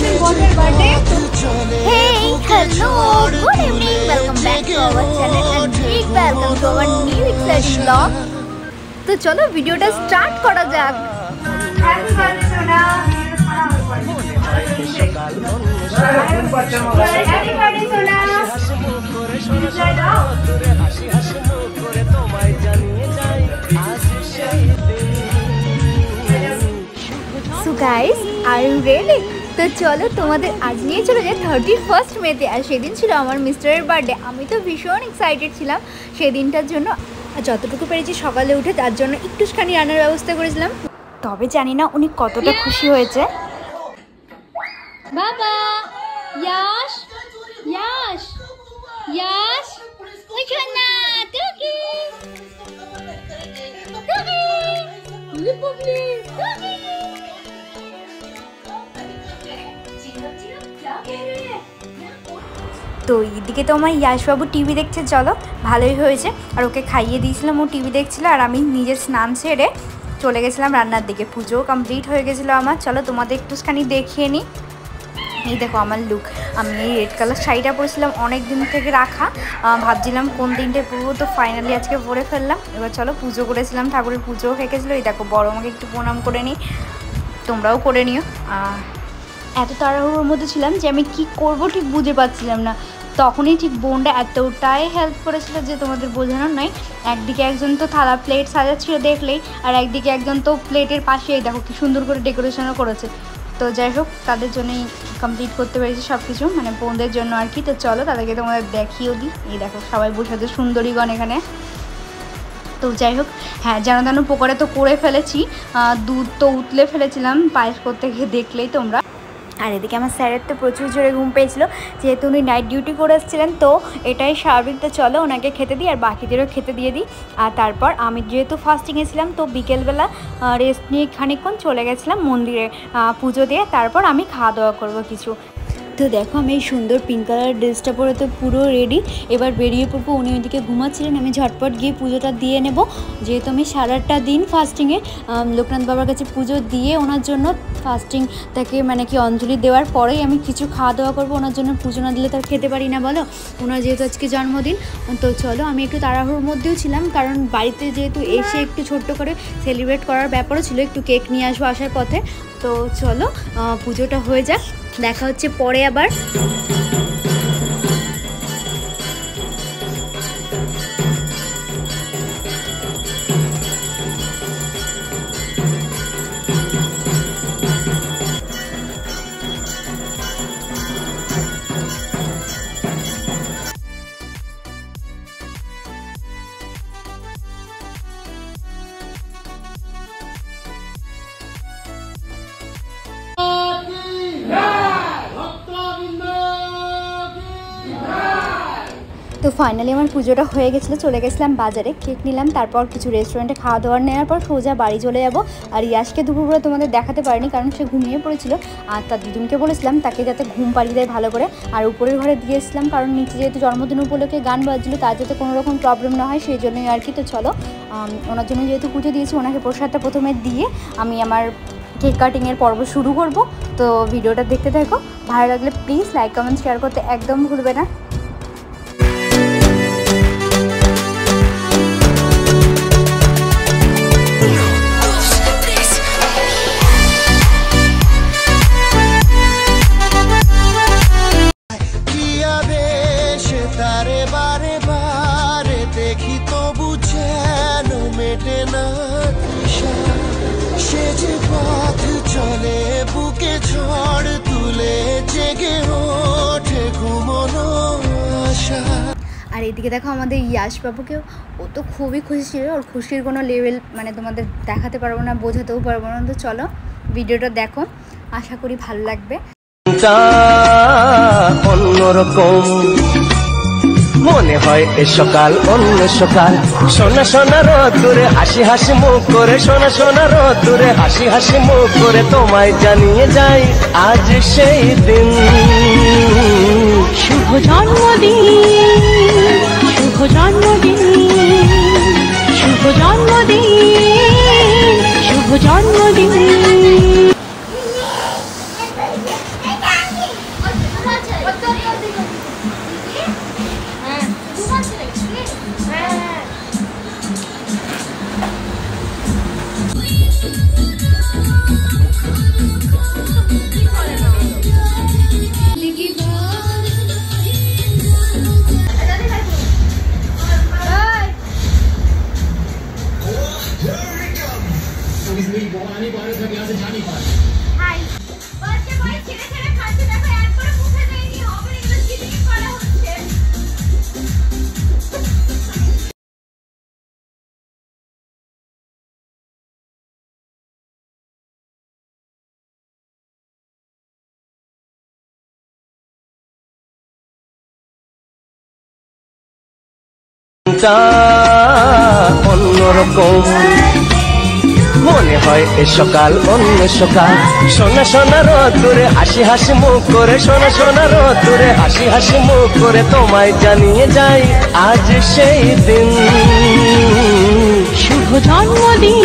my daughter's birthday. Hey, hello, good evening. Welcome back to our channel and big welcome to our new exciting vlog. तो चलो वीडियोটা start করা যাক। Happy birthday সোনা। Happy birthday সোনা। So guys, are you ready? তো চলো তোমাদের আজ নিয়ে চলে যাই 31st মেতে। আর সেদিন ছিল আমার মিস্টারের বার্থডে। আমি তো ভীষণ এক্সাইটেড ছিলাম সেদিনটার জন্য। যতটুকু পেরেছি সকালে উঠে তার জন্য একটুখানি রান্নার ব্যবস্থা করেছিলাম। তবে জানি না উনি কতটা খুশি হয়েছে। বাবা ইয়াশ ইয়াশ ইয়াশ ওই সোনা টুকি টুকি লিপুবলি টুকি। তো এইদিকে তো আমার ইয়াশবাবু টিভি দেখছে, চলো ভালোই হয়েছে। আর ওকে খাইয়ে দিয়েছিলাম, ও টিভি দেখছিল আর আমি নিজের স্নান সেরে চলে গেছিলাম রান্নার দিকে। পুজোও কমপ্লিট হয়ে গেছিলো আমার। চলো তোমাদের একটুখানি দেখিয়ে নিই। এই দেখো আমার লুক। আমি এই রেড কালার শাড়িটা পরেছিলাম অনেক দিন থেকে রাখা, ভাবছিলাম কোন দিনটা পরবো, তো ফাইনালি আজকে পরে ফেললাম। এবার চলো পুজো করেছিলাম, ঠাকুরের পুজোও হয়ে গেছিলো। এই দেখো বড় আমাকে একটু প্রণাম করে নিই, তোমরাও করে নিও। এত তাড়াহুড়োর মধ্যে ছিলাম যে আমি কি করব ঠিক বুঝে পাচ্ছিলাম না। তখনই ঠিক বোনটা এতটাই হেল্প করেছিল যে তোমাদের বোঝানোর নয়। একদিকে একজন তো থালা প্লেট সাজাচ্ছিল দেখলেই, আর একদিকে একজন তো প্লেটের পাশেই দেখো কি সুন্দর করে ডেকোরেশনও করেছে। তো যাই হোক তাদের জন্যই কমপ্লিট করতে পেরেছি সব কিছু, মানে বোনদের জন্য আর কি। তো চলো তাদেরকে তোমাদের দেখিয়েও দিই। এই দেখো সবাই বসে আছে সুন্দরীগণ এখানে। তো যাই হোক হ্যাঁ, যেন তেন পোকারে তো করে ফেলেছি, দুধ তো উতলে ফেলেছিলাম পায়েস করতে গিয়ে, দেখলেই তোমরা। আর এদিকে আমার স্যারের তো প্রচুর জোরে ঘুম পেয়েছিল, যেহেতু উনি নাইট ডিউটি করে এসেছিলেন। তো এটাই স্বাভাবিক। তো চলো ওনাকে খেতে দিই আর বাকিদেরও খেতে দিয়ে দিই। আর তারপর আমি যেহেতু ফাস্টিংয়ে ছিলাম, তো বিকেলবেলা রেস্ট নিয়ে খানিকক্ষণ চলে গেছিলাম মন্দিরে পুজো দিয়ে। তারপর আমি খাওয়া দাওয়া করবো কিছু। তো দেখো আমি এই সুন্দর পিঙ্ক কালার ড্রেসটা পরে তো পুরো রেডি। এবার বেরিয়ে পড়বো। উনি ওইদিকে ঘুমাচ্ছিলেন, আমি ঝটপট গিয়ে পুজোটা দিয়ে নেব। যেহেতু আমি সারাটা দিন ফাস্টিংয়ে লোকনাথ বাবার কাছে পুজো দিয়ে ওনার জন্য ফাস্টিং তাকে মানে কি অঞ্জলি দেওয়ার পরেই আমি কিছু খাওয়া দাওয়া করবো। ওনার জন্য পুজো না দিলে তো আর খেতে পারি না বলো, ওনার যেহেতু আজকে জন্মদিন। তো চলো আমি একটু তাড়াহুড়োর মধ্যেও ছিলাম, কারণ বাড়িতে যেহেতু এসে একটু ছোট্ট করে সেলিব্রেট করার ব্যাপারও ছিল, একটু কেক নিয়ে আসবো আসার পথে। তো চলো পুজোটা হয়ে যাক, দেখা হচ্ছে পরে আবার। তো ফাইনালি আমার পুজোটা হয়ে গেছিলো, চলে গেছিলাম বাজারে, কেক নিলাম, তারপর কিছু রেস্টুরেন্টে খাওয়া দাওয়ার নেওয়ার পর সোজা বাড়ি চলে যাব। আর ইয়াশকে দুপুরবেলা তোমাদের দেখাতে পারিনি, কারণ সে ঘুমিয়ে পড়েছিল। আর তার দিদুনকে বলেছিলাম তাকে যাতে ঘুম পাড়িয়ে দেয় ভালো করে। আর উপরের ঘরে দিয়েছিলাম, কারণ নিচে যেহেতু জন্মদিন উপলক্ষে গান বাজছিলো, তার যাতে কোনো রকম প্রবলেম না হয় সেই জন্যই আর কি। তো চলো ওনার জন্য যেহেতু পুজো দিয়েছি, ওনাকে প্রসাদটা প্রথমে দিয়ে আমি আমার কেক কাটিংয়ের পর্ব শুরু করব। তো ভিডিওটা দেখতে থাকো, ভালো লাগলে প্লিজ লাইক কমেন্ট শেয়ার করতে একদম ভুলবে না। আর এদিকে দেখো আমাদের ইয়াশবাবুকেও, ও তো খুবই খুশি ছিল। ওর খুশির কোনো লেভেল মানে তোমাদের দেখাতে পারবো না, বোঝাতেও পারবো না। তো চলো ভিডিওটা দেখো, আশা করি ভালো লাগবে। অন্যরকম মনে হয় এ সকাল অন্য সকাল, সোনা সোনা রোদ্দুরে হাসি হাসি মুখ করে, সোনা সোনা রোদ্দুরে হাসি হাসি মুখ করে তোমায় জানিয়ে যাই আজ সেই দিন। শুভ জন্মদিন, শুভ জন্মদিন, শুভ জন্মদিন, শুভ জন্মদিন। দিনটা অন্যরকম, মনে হয় এ সকাল অন্য সকাল। সোনা সোনা রোদ্দুরে হাসি হাসি মুখ করে, সোনা সোনা রোদ্দুরে হাসি হাসি মুখ করে তোমায় জানিয়ে যাই আজ সেই দিন। শুভ জন্মদিন,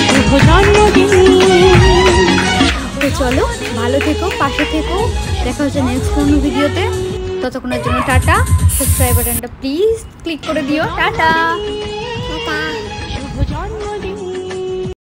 শুভ জন্মদিন। তো চলো, ভালো থেকো, পাশে থেকো, দেখা হচ্ছে নেক্সট কোনো ভিডিওতে। ততক্ষণের জন্য টাটা। সাবস্ক্রাইব বাটনটা প্লিজ ক্লিক করে দিও। টাটা।